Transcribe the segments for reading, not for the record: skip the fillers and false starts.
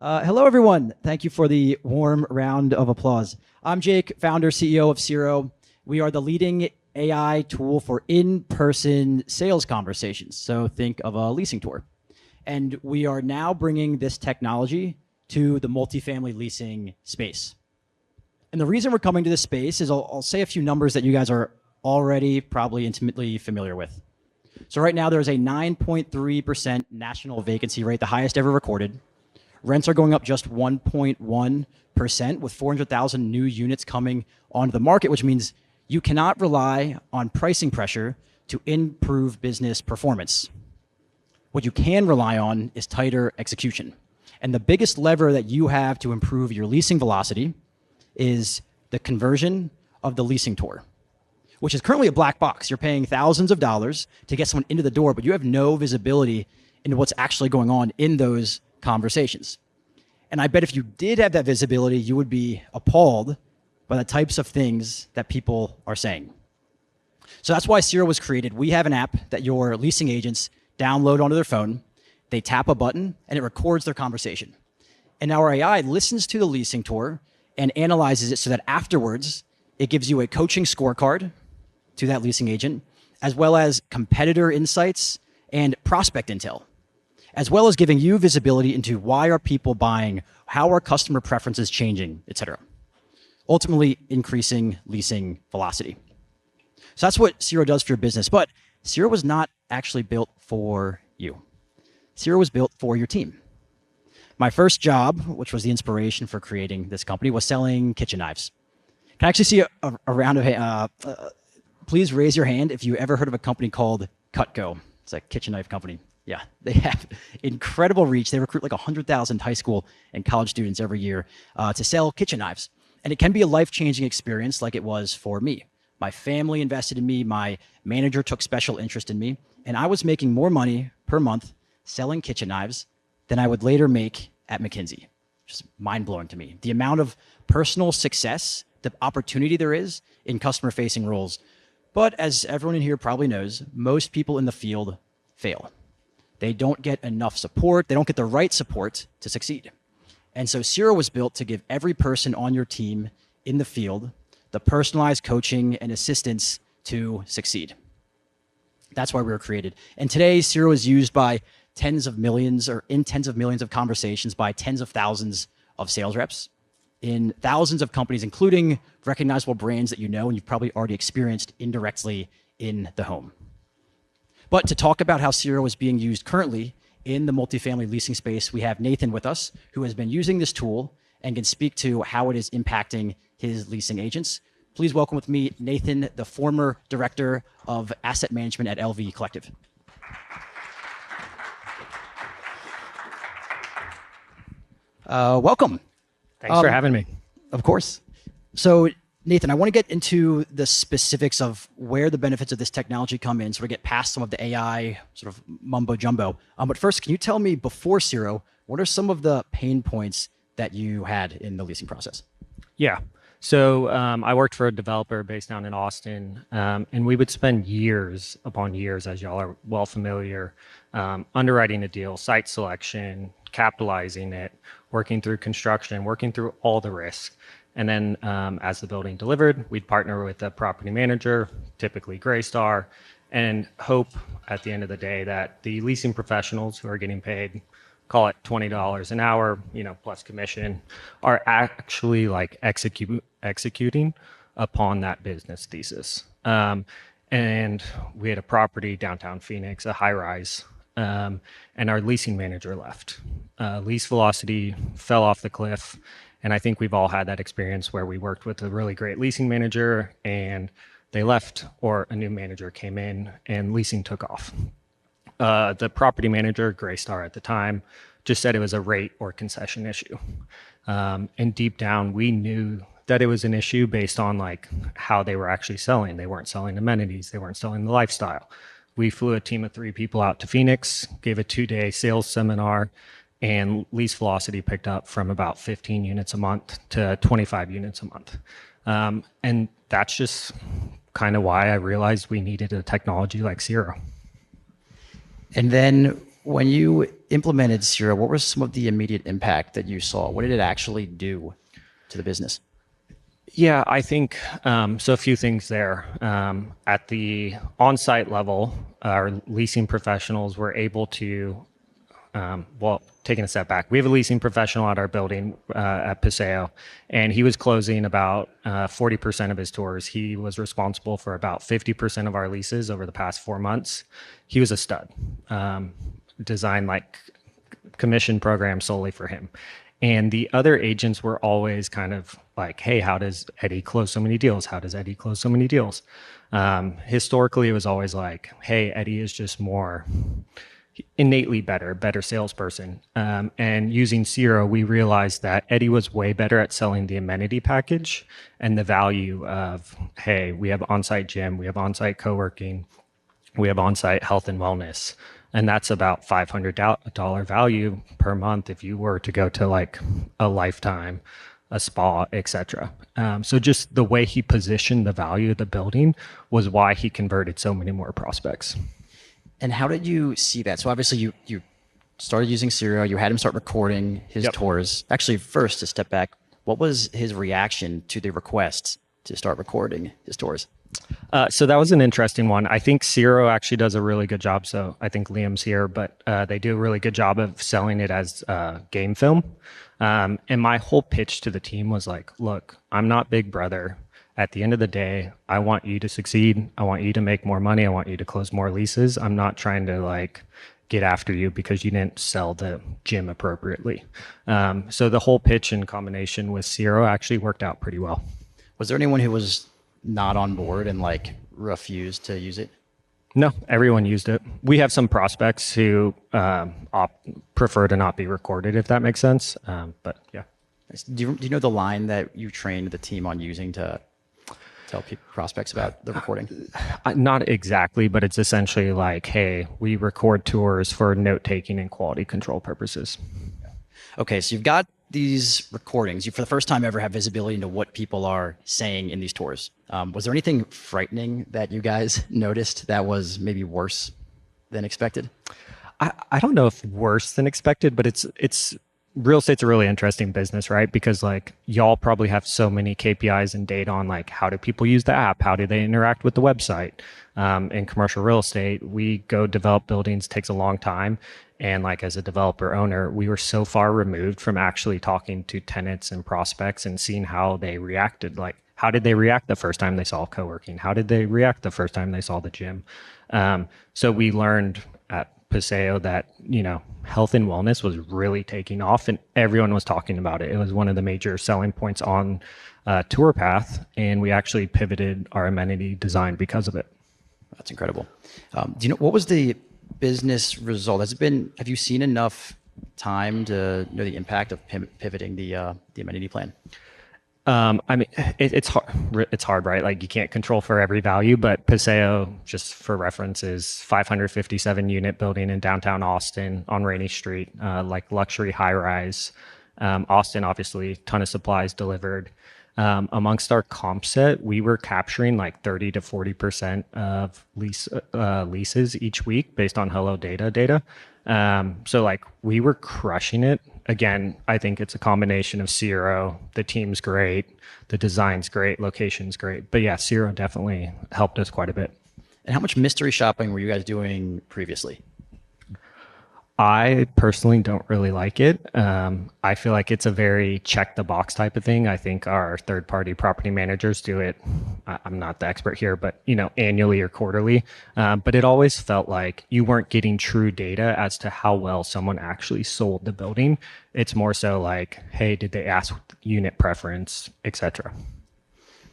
Hello, everyone. Thank you for the warm round of applause. I'm Jake, founder, CEO of Siro. We are the leading AI tool for in-person sales conversations. So think of a leasing tour. And we are now bringing this technology to the multifamily leasing space. And the reason we're coming to this space is I'll say a few numbers that you guys are already probably intimately familiar with. So right now there's a 9.3% national vacancy rate, the highest ever recorded. Rents are going up just 1.1% with 400,000 new units coming onto the market, which means you cannot rely on pricing pressure to improve business performance. What you can rely on is tighter execution. And the biggest lever that you have to improve your leasing velocity is the conversion of the leasing tour, which is currently a black box. You're paying thousands of dollars to get someone into the door, but you have no visibility into what's actually going on in those conversations. And I bet if you did have that visibility, you would be appalled by the types of things that people are saying. So that's why Siro was created. We have an app that your leasing agents download onto their phone. They tap a button and it records their conversation. And our AI listens to the leasing tour and analyzes it so that afterwards it gives you a coaching scorecard to that leasing agent, as well as competitor insights and prospect intel, as well as giving you visibility into why are people buying, how are customer preferences changing, et cetera. Ultimately increasing leasing velocity. So that's what Siro does for your business, but Siro was not actually built for you. Siro was built for your team. My first job, which was the inspiration for creating this company, was selling kitchen knives. Can I actually see a round of, please raise your hand if you ever heard of a company called Cutco. It's a kitchen knife company. Yeah, they have incredible reach. They recruit like 100,000 high school and college students every year to sell kitchen knives. And it can be a life-changing experience like it was for me. My family invested in me. My manager took special interest in me. And I was making more money per month selling kitchen knives than I would later make at McKinsey. Just mind-blowing to me. The amount of personal success, the opportunity there is in customer-facing roles. But as everyone in here probably knows, most people in the field fail. They don't get enough support. They don't get the right support to succeed. And so Siro was built to give every person on your team in the field the personalized coaching and assistance to succeed. That's why we were created. And today, Siro is used by tens of millions or in tens of millions of conversations by tens of thousands of sales reps in thousands of companies, including recognizable brands that you know and you've probably already experienced indirectly in the home. But to talk about how Siro is being used currently in the multifamily leasing space, we have Nathan with us, who has been using this tool and can speak to how it is impacting his leasing agents. Please welcome with me, Nathan, the former director of asset management at LV Collective. Welcome. Thanks for having me. Of course. So Nathan, I want to get into the specifics of where the benefits of this technology come in, so we get past some of the AI sort of mumbo jumbo. But first, can you tell me before Siro, what are some of the pain points that you had in the leasing process? Yeah. So I worked for a developer based down in Austin, and we would spend years upon years, as y'all are well familiar, underwriting a deal, site selection, capitalizing it, working through construction, working through all the risks. And then as the building delivered, we'd partner with a property manager, typically Greystar, and hope at the end of the day that the leasing professionals who are getting paid, call it $20 an hour, plus commission, are actually like executing upon that business thesis. And we had a property downtown Phoenix, a high rise, and our leasing manager left. Lease velocity fell off the cliff. And I think we've all had that experience where we worked with a really great leasing manager and they left, or a new manager came in and leasing took off. The property manager, Greystar at the time, just said it was a rate or concession issue. And deep down, we knew that it was an issue based on like how they were actually selling. They weren't selling amenities. They weren't selling the lifestyle. We flew a team of 3 people out to Phoenix, gave a 2-day sales seminar, and lease velocity picked up from about 15 units a month to 25 units a month. And that's just kind of why I realized we needed a technology like Siro. And then When you implemented Siro, what was some of the immediate impact that you saw? What did it actually do to the business? Yeah, I think so. A few things there. At the on-site level, our leasing professionals were able to, well, taking a step back, we have a leasing professional at our building at Paseo, and he was closing about 40% of his tours. He was responsible for about 50% of our leases over the past 4 months. He was a stud. Designed like commission program solely for him. And the other agents were always kind of like, hey, how does Eddie close so many deals? How does Eddie close so many deals? Historically, it was always like, hey, Eddie is just more innately better salesperson. And using Siro, we realized that Eddie was way better at selling the amenity package and the value of, hey, we have on-site gym, we have on-site co-working, we have on-site health and wellness. And that's about $500 value per month if you were to go to like a Lifetime, a spa, etc. So just the way he positioned the value of the building was why he converted so many more prospects. And how did you see that? So obviously you started using Siro, you had him start recording his tours. Actually, first to step back, what was his reaction to the request to start recording his tours? So that was an interesting one. I think Siro actually does a really good job. So I think Liam's here, but they do a really good job of selling it as game film. And my whole pitch to the team was like, look, I'm not Big Brother. At the end of the day, I want you to succeed. I want you to make more money. I want you to close more leases. I'm not trying to like get after you because you didn't sell the gym appropriately. So the whole pitch in combination with Siro actually worked out pretty well. Was there anyone who was not on board and like refused to use it? No, everyone used it. We have some prospects who prefer to not be recorded, if that makes sense. But yeah. Do you know the line that you trained the team on using to tell prospects about the recording? Not exactly, but it's essentially like, hey, we record tours for note taking and quality control purposes. Okay, so you've got these recordings. You, for the first time ever, have visibility into what people are saying in these tours. Was there anything frightening that you guys noticed that was maybe worse than expected? I don't know if worse than expected, but it's real estate's a really interesting business, right? Because like y'all probably have so many KPIs and data on like how do people use the app? How do they interact with the website? In commercial real estate, we go develop buildings, takes a long time. And like as a developer owner, we were so far removed from actually talking to tenants and prospects and seeing how they reacted. Like how did they react the first time they saw co-working? How did they react the first time they saw the gym? So we learned at Paseo that, you know, health and wellness was really taking off and everyone was talking about it. It was one of the major selling points on Tour Path, and we actually pivoted our amenity design because of it. That's incredible. Do you know what was the business result? Have you seen enough time to know the impact of pivoting the amenity plan? I mean, it's hard. It's hard, right? Like you can't control for every value, but Paseo, just for reference, is 557 unit building in downtown Austin on Rainy Street, like luxury high rise. Austin, obviously, ton of supplies delivered. Amongst our comp set, we were capturing like 30 to 40% of leases each week based on Hello data. So like we were crushing it. Again, I think it's a combination of Siro. The team's great, the design's great, location's great. But yeah, Siro definitely helped us quite a bit. And how much mystery shopping were you guys doing previously? I personally don't really like it. I feel like it's a very check the box type of thing. I think our third party property managers do it. I'm not the expert here, but you know, annually or quarterly. But it always felt like you weren't getting true data as to how well someone actually sold the building. It's more so like, hey, did they ask unit preference, etc.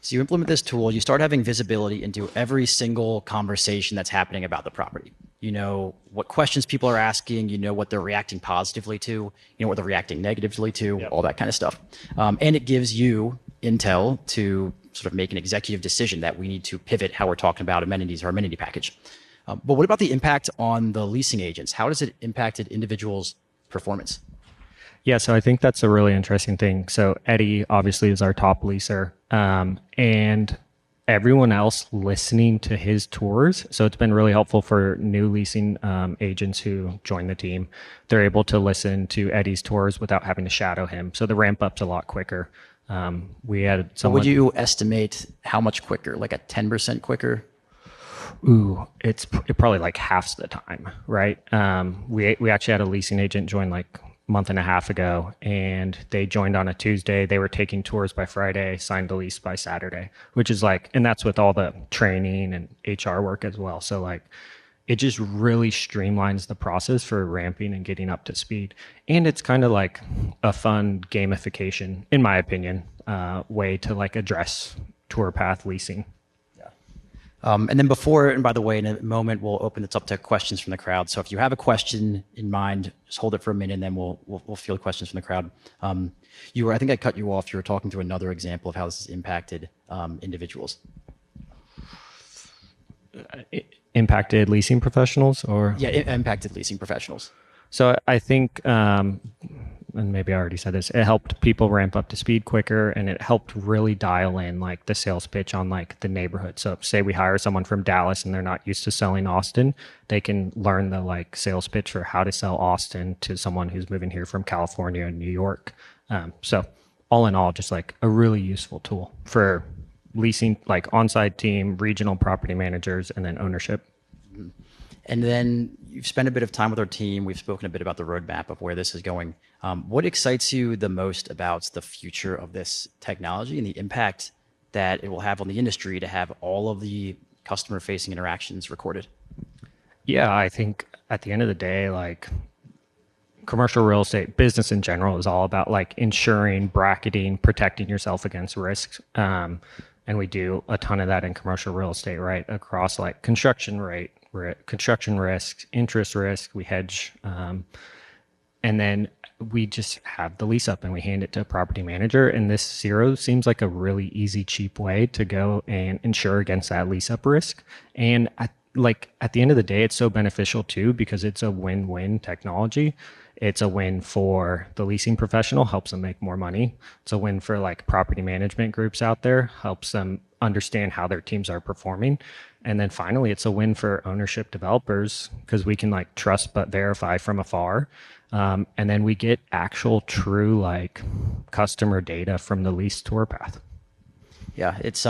So you implement this tool, you start having visibility into every single conversation that's happening about the property. You know what questions people are asking, you know what they're reacting positively to, you know what they're reacting negatively to, all that kind of stuff. And it gives you intel to sort of make an executive decision that we need to pivot how we're talking about amenities or amenity package. But what about the impact on the leasing agents? How does it impact individuals' performance? Yeah, so I think that's a really interesting thing. So Eddie obviously is our top leaser. And everyone else listening to his tours. So it's been really helpful for new leasing agents who join the team. They're able to listen to Eddie's tours without having to shadow him. So the ramp up's a lot quicker. We had What someone. would you estimate how much quicker? Like a 10% quicker? Ooh, it probably like half the time, right? We actually had a leasing agent join like a month and a half ago, and they joined on a Tuesday. They were taking tours by Friday, signed the lease by Saturday, which is like, and that's with all the training and HR work as well. So like, it just really streamlines the process for ramping and getting up to speed. And it's kind of like a fun gamification, in my opinion, way to like address tour path leasing. And then before, and by the way, in a moment, we'll open this up to questions from the crowd. So if you have a question in mind, just hold it for a minute, and then we'll field questions from the crowd. I think I cut you off. You were talking through another example of how this has impacted individuals. Impacted leasing professionals, or Yeah, it impacted leasing professionals. so I think, and maybe I already said this, it helped people ramp up to speed quicker, and it helped really dial in like the sales pitch on like the neighborhood. So say we hire someone from Dallas and they're not used to selling Austin, they can learn the like sales pitch for how to sell Austin to someone who's moving here from California and New York. So all in all, just like a really useful tool for leasing, like on-site team, regional property managers, and then ownership. And then you've spent a bit of time with our team. We've spoken a bit about the roadmap of where this is going. What excites you the most about the future of this technology and the impact that it will have on the industry to have all of the customer-facing interactions recorded? Yeah, I think at the end of the day, like commercial real estate, business in general is all about like ensuring, bracketing, protecting yourself against risks. And we do a ton of that in commercial real estate, right? Across like construction rate, construction risk, interest risk, we hedge. And then we just have the lease up and we hand it to a property manager. And this Siro seems like a really easy, cheap way to go and insure against that lease up risk. And at the end of the day, it's so beneficial too, because it's a win-win technology. It's a win for the leasing professional, helps them make more money. It's a win for like property management groups out there, helps them understand how their teams are performing. And then finally, it's a win for ownership developers because we can like trust but verify from afar. And then we get actual true like customer data from the lease tour path. Yeah, it's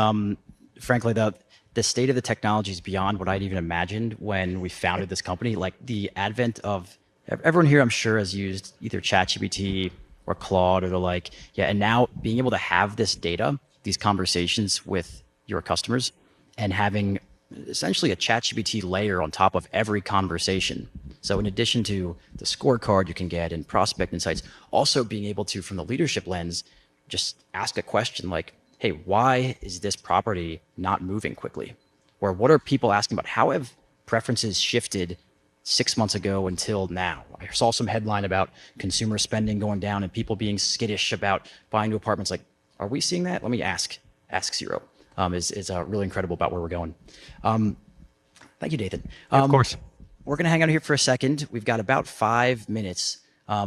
frankly the state of the technology is beyond what I'd even imagined when we founded this company. Like the advent of everyone here, I'm sure, has used either ChatGPT or Claude or the like. Yeah, and now being able to have this data, these conversations with your customers, and having essentially a ChatGPT layer on top of every conversation. So in addition to the scorecard you can get and prospect insights, also being able to, from the leadership lens, just ask a question like, hey, why is this property not moving quickly? Or what are people asking about? How have preferences shifted 6 months ago until now? I saw some headline about consumer spending going down and people being skittish about buying new apartments. Like, are we seeing that? Let me ask Siro. Is really incredible about where we're going. Thank you, Nathan. Of course. We're going to hang out here for a second. We've got about 5 minutes.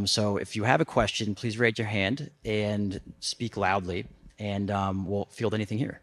So if you have a question, please raise your hand and speak loudly, and we'll field anything here.